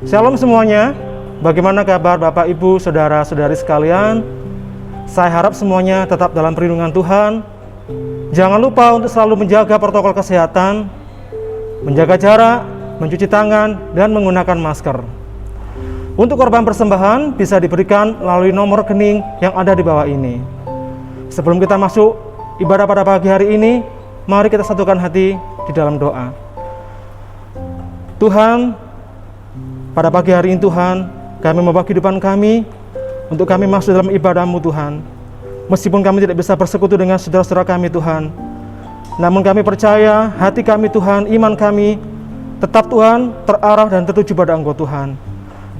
Shalom semuanya, bagaimana kabar Bapak, Ibu, Saudara-saudari sekalian? Saya harap semuanya tetap dalam perlindungan Tuhan. Jangan lupa untuk selalu menjaga protokol kesehatan, menjaga jarak, mencuci tangan, dan menggunakan masker. Untuk korban persembahan bisa diberikan melalui nomor rekening yang ada di bawah ini. Sebelum kita masuk ibadah pada pagi hari ini, mari kita satukan hati di dalam doa. Tuhan, pada pagi hari ini Tuhan, kami membawa kehidupan kami untuk kami masuk dalam ibadah-Mu Tuhan. Meskipun kami tidak bisa bersekutu dengan saudara-saudara kami Tuhan, namun kami percaya hati kami Tuhan, iman kami tetap Tuhan terarah dan tertuju pada Engkau Tuhan.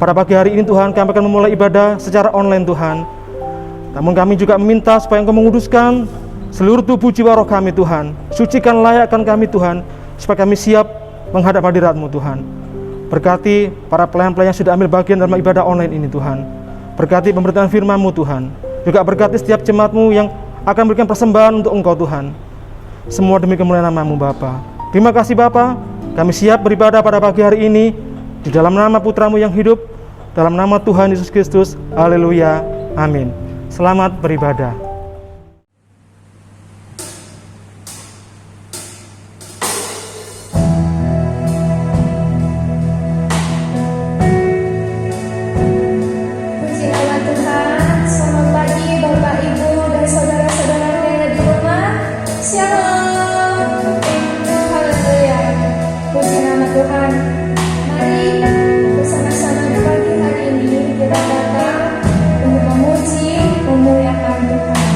Pada pagi hari ini Tuhan, kami akan memulai ibadah secara online Tuhan. Namun kami juga meminta supaya Engkau menguduskan seluruh tubuh jiwa roh kami Tuhan. Sucikan, layakkan kami Tuhan, supaya kami siap menghadap hadirat-Mu Tuhan. Berkati para pelayan-pelayan yang sudah ambil bagian dalam ibadah online ini Tuhan. Berkati pemberitaan firman-Mu Tuhan. Juga berkati setiap jemaat-Mu yang akan memberikan persembahan untuk Engkau Tuhan. Semua demi kemuliaan nama-Mu Bapa. Terima kasih Bapa. Kami siap beribadah pada pagi hari ini di dalam nama Putra-Mu yang hidup, dalam nama Tuhan Yesus Kristus. Haleluya. Amin. Selamat beribadah. Memuliakan Tuhan.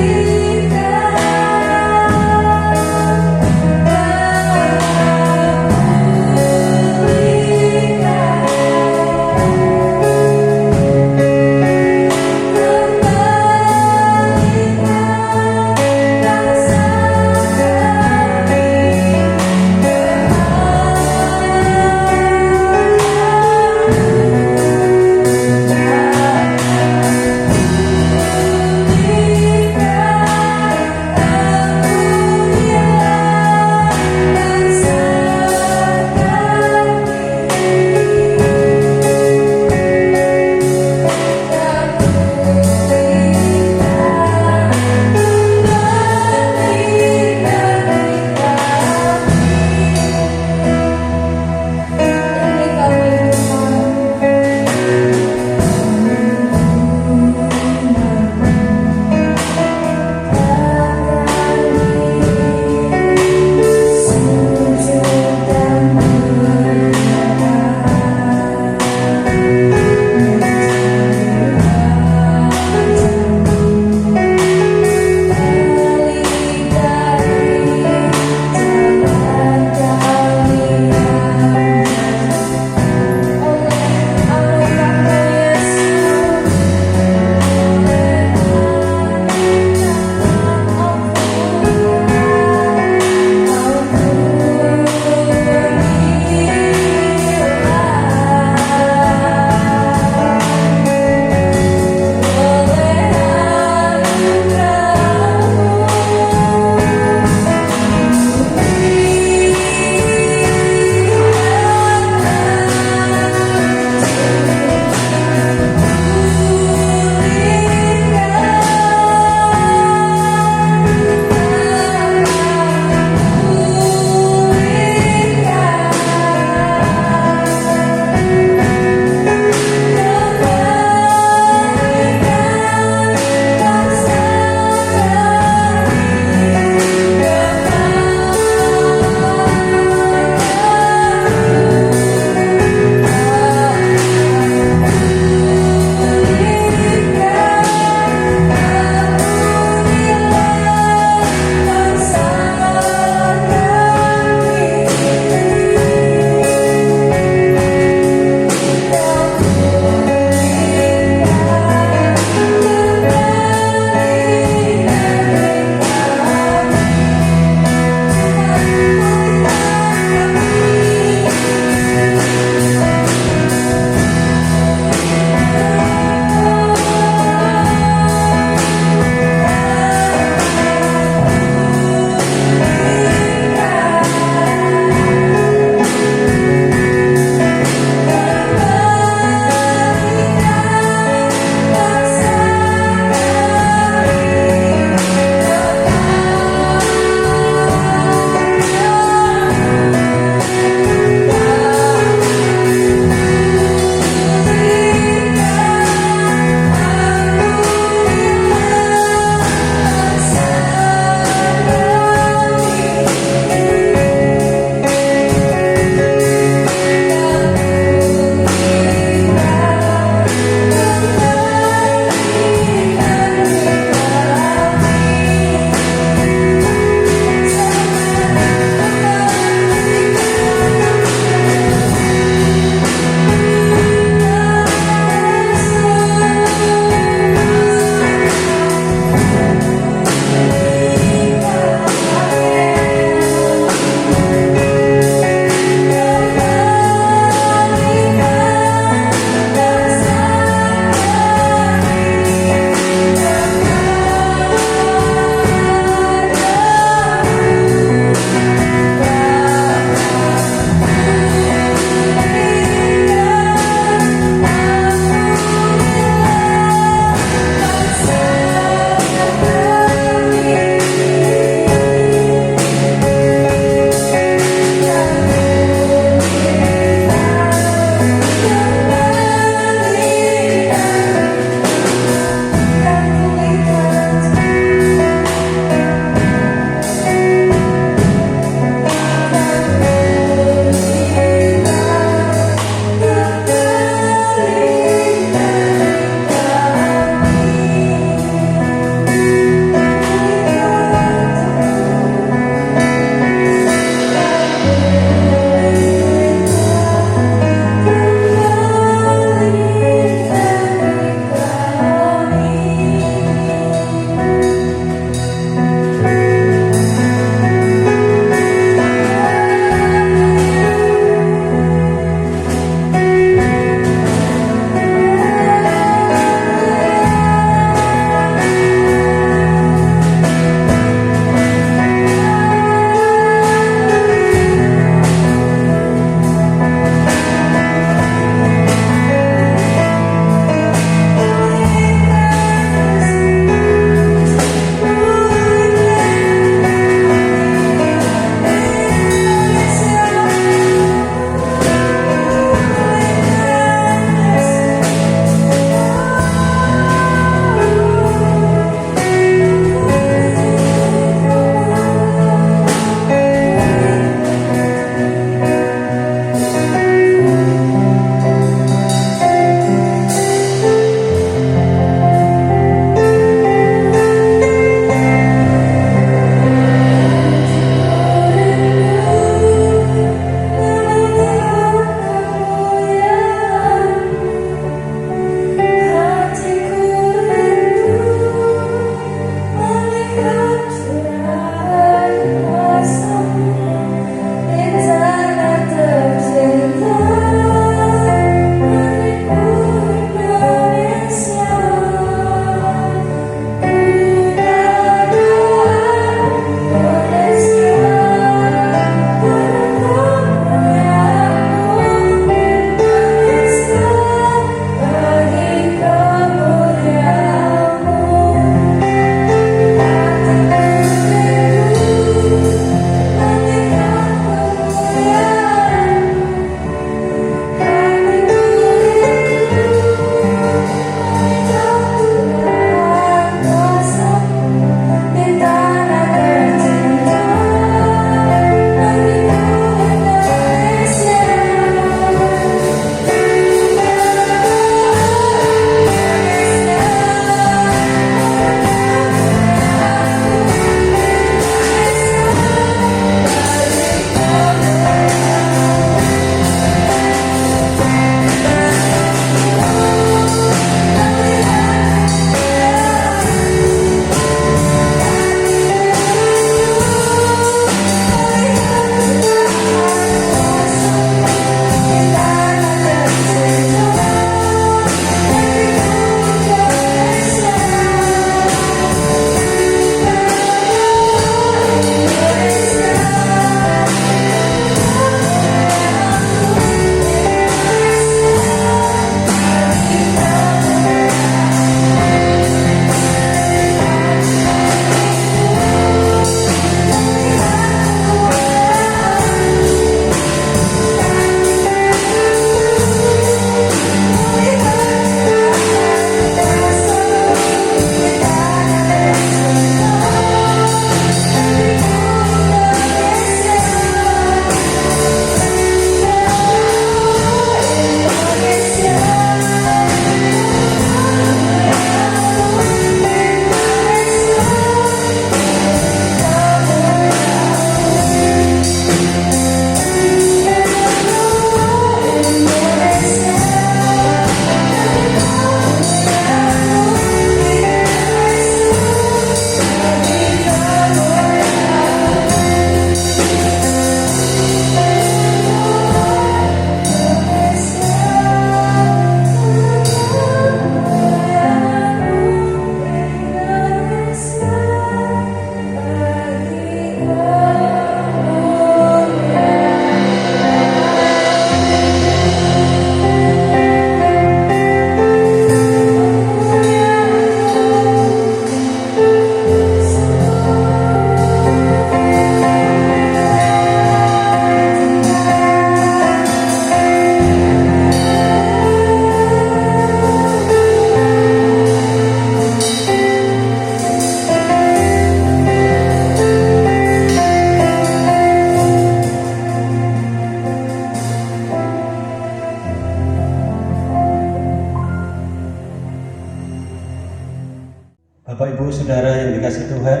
Bapak Ibu Saudara yang dikasihi Tuhan,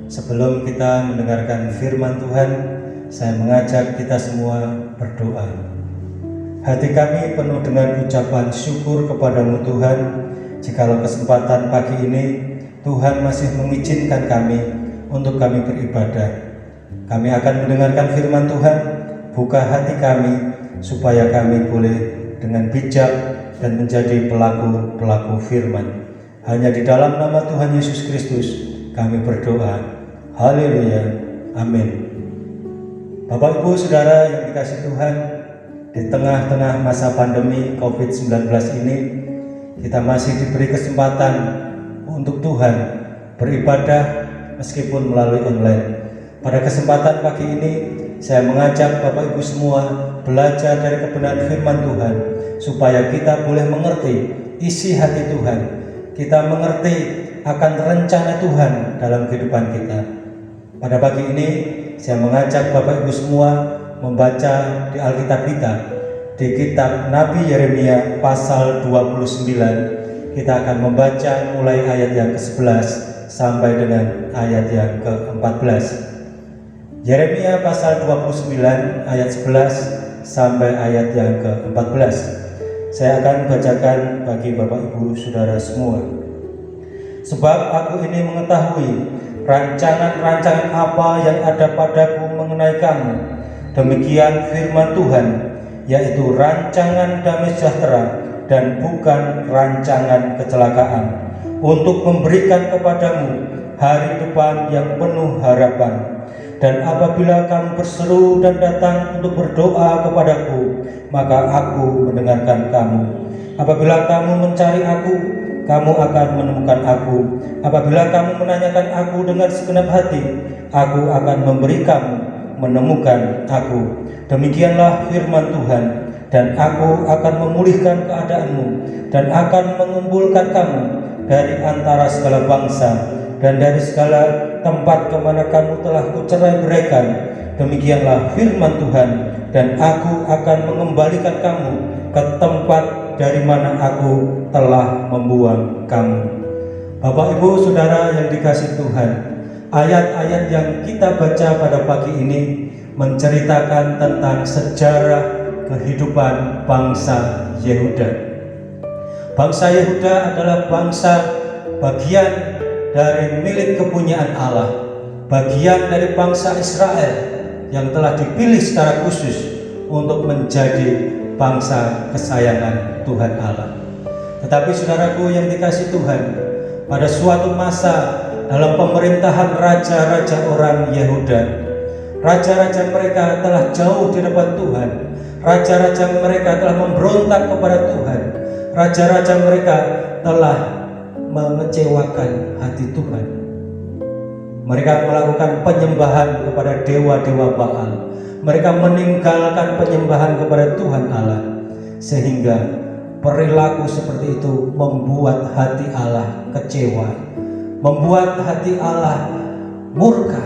sebelum kita mendengarkan firman Tuhan, saya mengajak kita semua berdoa. Hati kami penuh dengan ucapan syukur kepadamu Tuhan, jikalau kesempatan pagi ini Tuhan masih mengizinkan kami untuk kami beribadah. Kami akan mendengarkan firman Tuhan, buka hati kami supaya kami boleh dengan bijak dan menjadi pelaku-pelaku firman. Hanya di dalam nama Tuhan Yesus Kristus kami berdoa. Haleluya. Amin. Bapak Ibu Saudara yang dikasihi Tuhan, di tengah-tengah masa pandemi COVID-19 ini, kita masih diberi kesempatan untuk Tuhan beribadah meskipun melalui online. Pada kesempatan pagi ini, saya mengajak Bapak Ibu semua belajar dari kebenaran firman Tuhan, supaya kita boleh mengerti isi hati Tuhan. Kita mengerti akan rencana Tuhan dalam kehidupan kita. Pada pagi ini, saya mengajak Bapak Ibu semua membaca di Alkitab kita, di kitab Nabi Yeremia pasal 29. Kita akan membaca mulai ayat yang ke-11 sampai dengan ayat yang ke-14. Yeremia pasal 29 ayat 11 sampai ayat yang ke-14. Saya akan bacakan bagi Bapak Ibu Saudara semua. Sebab aku ini mengetahui rancangan-rancangan apa yang ada padaku mengenai kamu. Demikian firman Tuhan, yaitu rancangan damai sejahtera dan bukan rancangan kecelakaan, untuk memberikan kepadamu hari depan yang penuh harapan. Dan apabila kamu berseru dan datang untuk berdoa kepadaku, maka aku mendengarkan kamu. Apabila kamu mencari aku, kamu akan menemukan aku. Apabila kamu menanyakan aku dengan segenap hati, aku akan memberi kamu menemukan aku. Demikianlah firman Tuhan. Dan aku akan memulihkan keadaanmu, dan akan mengumpulkan kamu dari antara segala bangsa, dan dari segala tempat kemana kamu telah kucerai-beraikan. Demikianlah firman Tuhan. Dan aku akan mengembalikan kamu ke tempat dari mana aku telah membuang kamu. Bapak Ibu Saudara yang dikasihi Tuhan, ayat-ayat yang kita baca pada pagi ini menceritakan tentang sejarah kehidupan bangsa Yehuda. Bangsa Yehuda adalah bangsa bagian dari milik kepunyaan Allah, bagian dari bangsa Israel yang telah dipilih secara khusus untuk menjadi bangsa kesayangan Tuhan Allah. Tetapi saudaraku yang dikasihi Tuhan, pada suatu masa dalam pemerintahan raja-raja orang Yehuda, raja-raja mereka telah jauh di depan Tuhan. Raja-raja mereka telah memberontak kepada Tuhan. Raja-raja mereka telah mengecewakan hati Tuhan. Mereka melakukan penyembahan kepada dewa-dewa Baal. Mereka meninggalkan penyembahan kepada Tuhan Allah. Sehingga perilaku seperti itu membuat hati Allah kecewa, membuat hati Allah murka.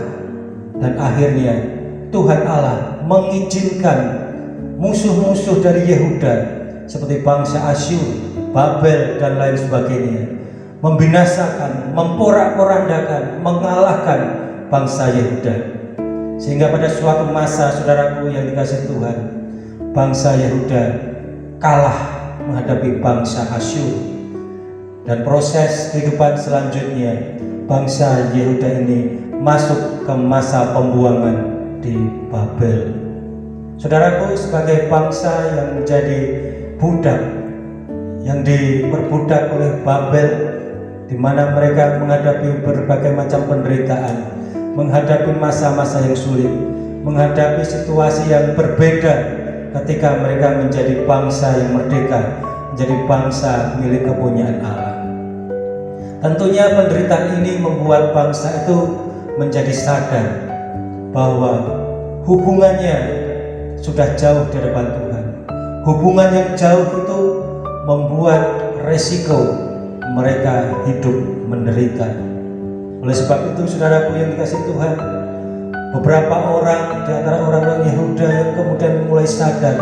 Dan akhirnya Tuhan Allah mengizinkan musuh-musuh dari Yehuda seperti bangsa Asyur, Babel dan lain sebagainya membinasakan, memporak-porandakan, mengalahkan bangsa Yehuda. Sehingga pada suatu masa, saudaraku yang dikasihi Tuhan, bangsa Yehuda kalah menghadapi bangsa Asyur. Dan proses kehidupan selanjutnya, bangsa Yehuda ini masuk ke masa pembuangan di Babel. Saudaraku, sebagai bangsa yang menjadi budak, yang diperbudak oleh Babel, di mana mereka menghadapi berbagai macam penderitaan, menghadapi masa-masa yang sulit, menghadapi situasi yang berbeda ketika mereka menjadi bangsa yang merdeka, menjadi bangsa milik kepunyaan Allah. Tentunya penderitaan ini membuat bangsa itu menjadi sadar bahwa hubungannya sudah jauh di depan Tuhan. Hubungan yang jauh itu membuat resiko mereka hidup menderita. Oleh sebab itu, saudaraku yang dikasihi Tuhan, beberapa orang di antara orang-orang Yehuda yang kemudian mulai sadar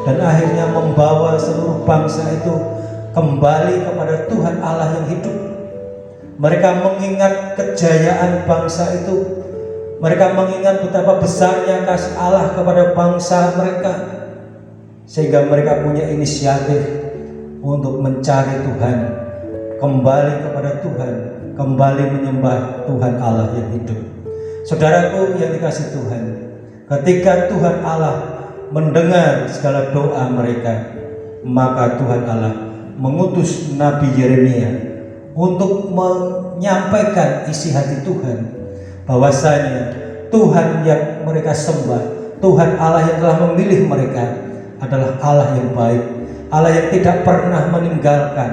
dan akhirnya membawa seluruh bangsa itu kembali kepada Tuhan Allah yang hidup. Mereka mengingat kejayaan bangsa itu. Mereka mengingat betapa besarnya kasih Allah kepada bangsa mereka, sehingga mereka punya inisiatif untuk mencari Tuhan, kembali kepada Tuhan, kembali menyembah Tuhan Allah yang hidup. Saudaraku yang dikasihi Tuhan, ketika Tuhan Allah mendengar segala doa mereka, maka Tuhan Allah mengutus Nabi Yeremia untuk menyampaikan isi hati Tuhan, bahwasanya Tuhan yang mereka sembah, Tuhan Allah yang telah memilih mereka adalah Allah yang baik, Allah yang tidak pernah meninggalkan,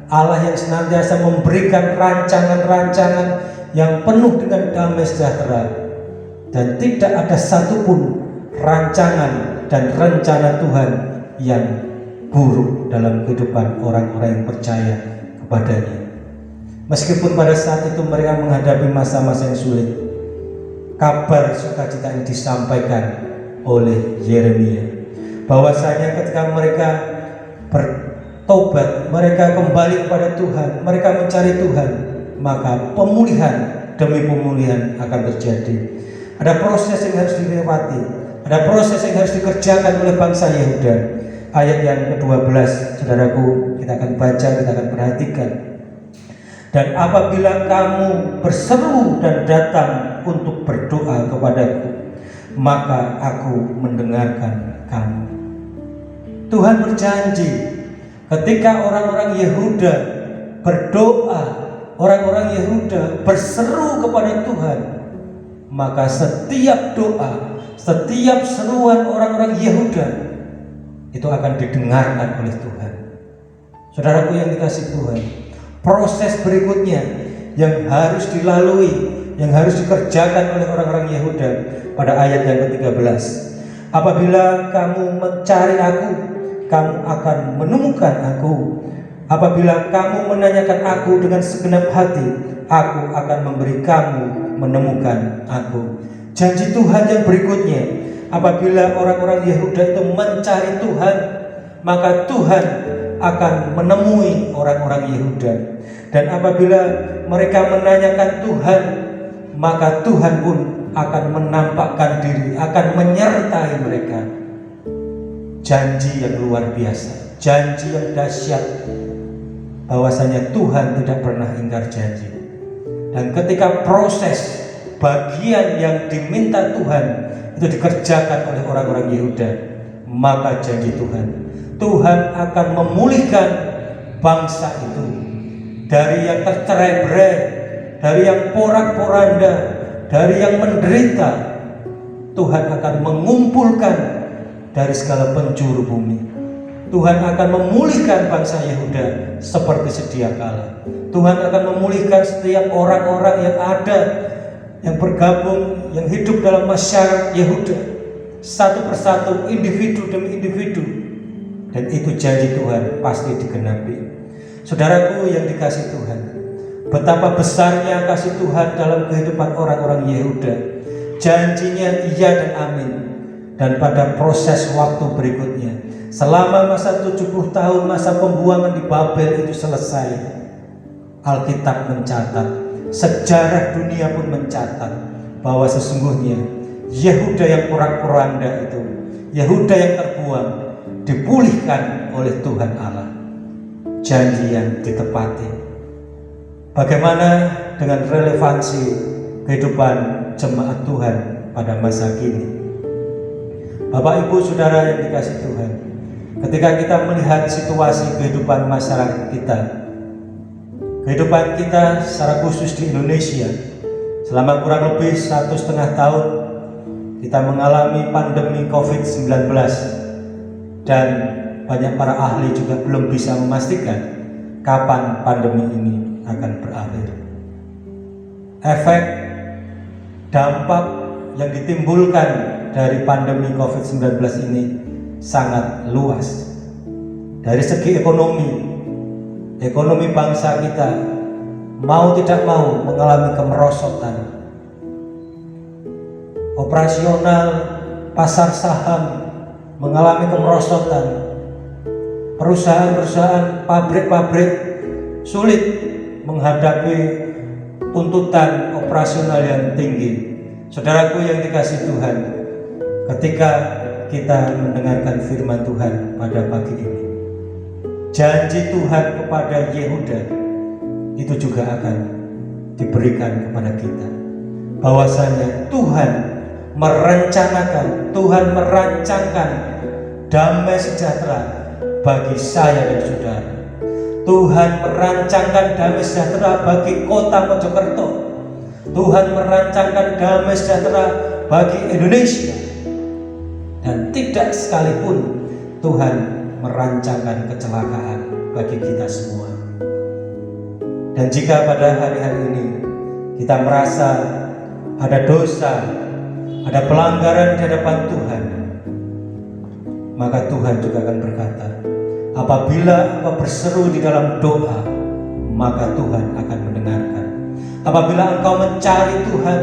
Allah yang senantiasa memberikan rancangan-rancangan yang penuh dengan damai sejahtera, dan tidak ada satupun rancangan dan rencana Tuhan yang buruk dalam kehidupan orang-orang yang percaya kepadanya. Meskipun pada saat itu mereka menghadapi masa-masa yang sulit, kabar sukacita ini disampaikan oleh Yeremia, bahwasanya ketika mereka bertobat, mereka kembali kepada Tuhan, mereka mencari Tuhan, maka pemulihan demi pemulihan akan terjadi. Ada proses yang harus dilewati, ada proses yang harus dikerjakan oleh bangsa Yehuda. Ayat yang ke-12, saudaraku, kita akan baca, kita akan perhatikan. Dan apabila kamu berseru dan datang untuk berdoa kepadaku, maka aku mendengarkan kamu. Tuhan berjanji, ketika orang-orang Yehuda berdoa, orang-orang Yehuda berseru kepada Tuhan, maka setiap doa, setiap seruan orang-orang Yehuda itu akan didengarkan oleh Tuhan. Saudaraku yang dikasihi Tuhan, proses berikutnya yang harus dilalui, yang harus dikerjakan oleh orang-orang Yehuda pada ayat yang ke-13. Apabila kamu mencari aku, kamu akan menemukan aku. Apabila kamu menanyakan aku dengan segenap hati, aku akan memberi kamu menemukan aku. Janji Tuhan yang berikutnya, apabila orang-orang Yehuda itu mencari Tuhan, maka Tuhan akan menemui orang-orang Yehuda. Dan apabila mereka menanyakan Tuhan, maka Tuhan pun akan menampakkan diri, akan menyertai mereka. Janji yang luar biasa, janji yang dahsyat, bahwasanya Tuhan tidak pernah ingkar janji. Dan ketika proses bagian yang diminta Tuhan itu dikerjakan oleh orang-orang Yehuda, maka janji Tuhan akan memulihkan bangsa itu dari yang tercerai-berai, dari yang porak-poranda, dari yang menderita. Tuhan akan mengumpulkan dari segala penjuru bumi. Tuhan akan memulihkan bangsa Yehuda seperti sedia kala. Tuhan akan memulihkan setiap orang-orang yang ada, yang bergabung, yang hidup dalam masyarakat Yehuda, satu persatu, individu demi individu. Dan itu janji Tuhan pasti digenapi. Saudaraku yang dikasihi Tuhan, betapa besarnya kasih Tuhan dalam kehidupan orang-orang Yehuda. Janjinya iya dan amin. Dan pada proses waktu berikutnya, selama masa 70 tahun masa pembuangan di Babel itu selesai, Alkitab mencatat, sejarah dunia pun mencatat bahwa sesungguhnya Yehuda yang porak-poranda itu, Yehuda yang terbuang, dipulihkan oleh Tuhan Allah. Janji yang ditepati. Bagaimana dengan relevansi kehidupan jemaat Tuhan pada masa kini? Bapak, Ibu, Saudara yang dikasihi Tuhan, ketika kita melihat situasi kehidupan masyarakat kita, kehidupan kita secara khusus di Indonesia, selama kurang lebih 1,5 tahun kita mengalami pandemi COVID-19, dan banyak para ahli juga belum bisa memastikan kapan pandemi ini akan berakhir. Efek dampak yang ditimbulkan dari pandemi COVID-19 ini sangat luas. Dari segi ekonomi bangsa kita mau tidak mau mengalami kemerosotan. Operasional pasar saham mengalami kemerosotan. Perusahaan-perusahaan, pabrik-pabrik sulit menghadapi tuntutan operasional yang tinggi. Saudaraku yang dikasihi Tuhan, ketika kita mendengarkan firman Tuhan pada pagi ini, janji Tuhan kepada Yehuda itu juga akan diberikan kepada kita, bahwasanya Tuhan merencanakan, Tuhan merancangkan damai sejahtera bagi saya dan saudara. Tuhan merancangkan damai sejahtera bagi kota Mojokerto. Tuhan merancangkan damai sejahtera bagi Indonesia. Dan tidak sekalipun Tuhan merancangkan kecelakaan bagi kita semua. Dan jika pada hari-hari ini kita merasa ada dosa, ada pelanggaran di hadapan Tuhan, maka Tuhan juga akan berkata, apabila engkau berseru di dalam doa, maka Tuhan akan mendengarkan. Apabila engkau mencari Tuhan,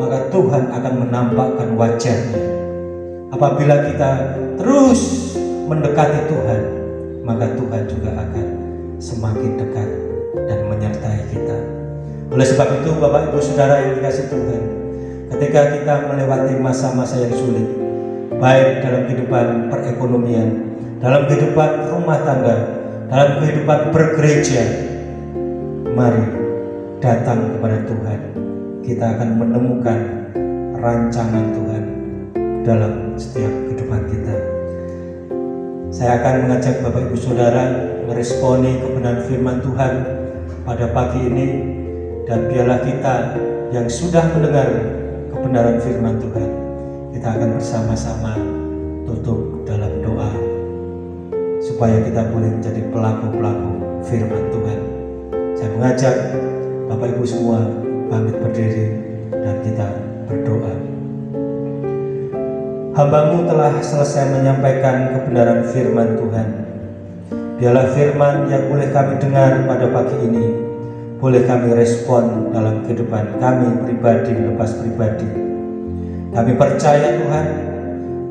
maka Tuhan akan menampakkan wajah-Nya. Apabila kita terus mendekati Tuhan, maka Tuhan juga akan semakin dekat dan menyertai kita. Oleh sebab itu, Bapak Ibu Saudara yang dikasihi Tuhan, ketika kita melewati masa-masa yang sulit, baik dalam kehidupan perekonomian, dalam kehidupan rumah tangga, dalam kehidupan bergereja, mari datang kepada Tuhan. Kita akan menemukan rancangan Tuhan dalam setiap kehidupan kita. Saya akan mengajak Bapak Ibu Saudara meresponi kebenaran firman Tuhan pada pagi ini, dan biarlah kita yang sudah mendengar kebenaran firman Tuhan, kita akan bersama-sama tutup dalam doa supaya kita boleh menjadi pelaku-pelaku firman Tuhan. Saya mengajak Bapak Ibu semua bangkit berdiri dan kita berdoa. Hamba-Mu telah selesai menyampaikan kebenaran firman Tuhan. Biarlah firman yang boleh kami dengar pada pagi ini boleh kami respon dalam kehidupan kami pribadi lepas pribadi. Kami percaya Tuhan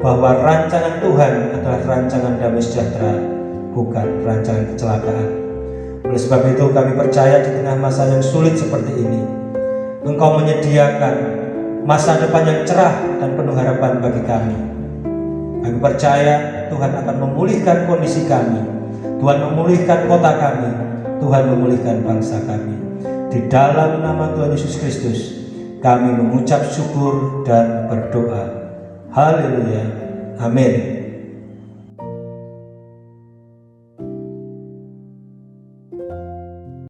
bahwa rancangan Tuhan adalah rancangan damai sejahtera, bukan rancangan kecelakaan. Oleh sebab itu kami percaya di tengah masa yang sulit seperti ini, Engkau menyediakan masa depan yang cerah dan penuh harapan bagi kami. Kami percaya Tuhan akan memulihkan kondisi kami, Tuhan memulihkan kota kami, Tuhan memulihkan bangsa kami. Di dalam nama Tuhan Yesus Kristus kami mengucap syukur dan berdoa. Haleluya. Amin.